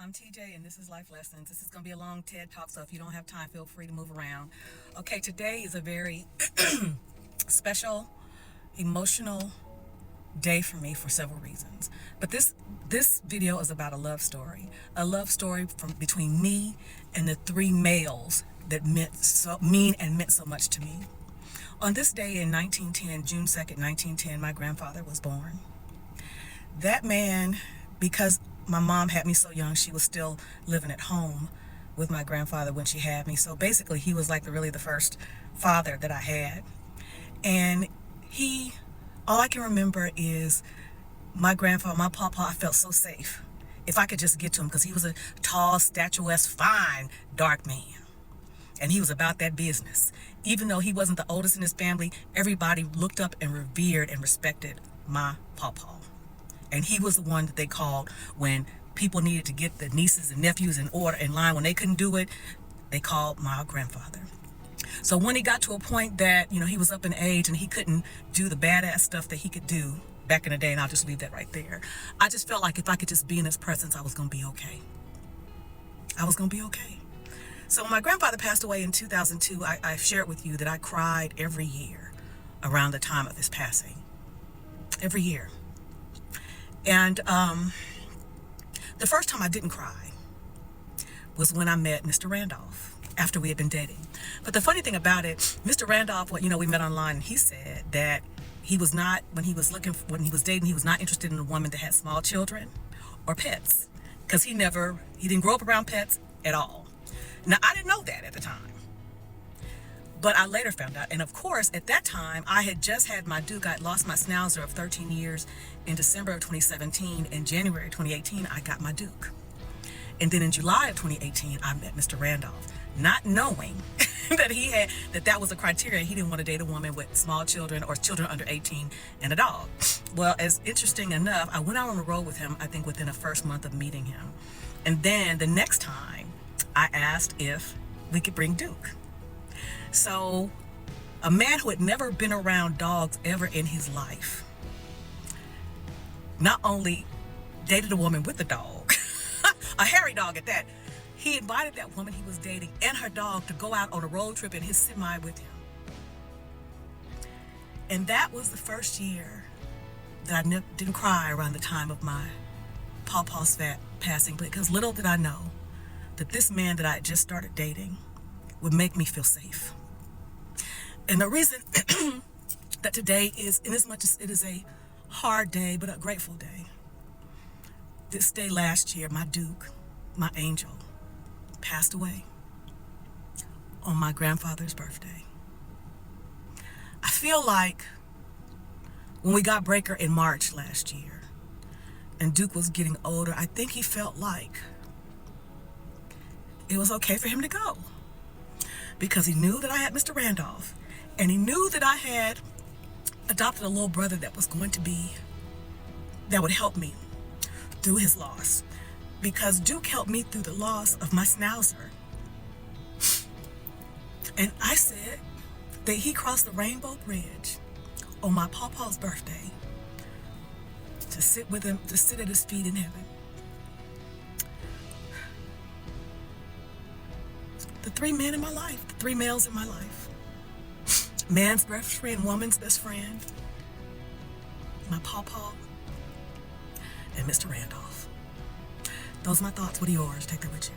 I'm TJ, and this is Life Lessons. This is going to be a long TED Talk, so if you don't have time, feel free to move around. Okay, today is a very special, emotional day for me for several reasons. But this video is about a love story from between me and the three males that meant so much to me. On this day in 1910, June 2nd, 1910, my grandfather was born. That man, because my mom had me so young, she was still living at home with my grandfather when she had me. So basically, he was like really the first father that I had. And all I can remember is my grandfather, my papa, I felt so safe if I could just get to him, because he was a tall, statuesque, fine, dark man. And he was about that business. Even though he wasn't the oldest in his family, everybody looked up and revered and respected my papa. And he was the one that they called when people needed to get the nieces and nephews in order in line. When they couldn't do it, they called my grandfather. So when he got to a point that, he was up in age and he couldn't do the badass stuff that he could do back in the day, and I'll just leave that right there, I just felt like if I could just be in his presence, I was going to be okay. I was going to be okay. So when my grandfather passed away in 2002, I shared with you that I cried every year around the time of his passing. Every year. And the first time I didn't cry was when I met Mr. Randolph after we had been dating. But the funny thing about it, Mr. Randolph, we met online, and he said that he was not, when he was dating, he was not interested in a woman that had small children or pets, because he didn't grow up around pets at all. Now, I didn't know that at the time. But I later found out. And of course, at that time, I had just had my Duke. I lost my Schnauzer of 13 years in December of 2017. In January of 2018, I got my Duke. And then in July of 2018, I met Mr. Randolph, not knowing that was a criteria. He didn't want to date a woman with small children or children under 18 and a dog. Well, as interesting enough, I went out on the road with him, I think within the first month of meeting him. And then the next time, I asked if we could bring Duke. So, a man who had never been around dogs ever in his life, not only dated a woman with a dog, a hairy dog at that, he invited that woman he was dating and her dog to go out on a road trip in his semi with him. And that was the first year that I didn't cry around the time of my papa's passing, because little did I know that this man that I had just started dating would make me feel safe. And the reason that today is, in as much as it is a hard day, but a grateful day, this day last year, my Duke, my angel, passed away on my grandfather's birthday. I feel like when we got Breaker in March last year, and Duke was getting older, I think he felt like it was okay for him to go, because he knew that I had Mr. Randolph, and he knew that I had adopted a little brother that would help me through his loss, because Duke helped me through the loss of my Schnauzer. And I said that he crossed the Rainbow Bridge on my papa's birthday to sit with him, to sit at his feet in heaven. The three men in my life, the three males in my life. Man's best friend, woman's best friend, my pawpaw, and Mr. Randolph. Those are my thoughts. What are yours? Take that with you.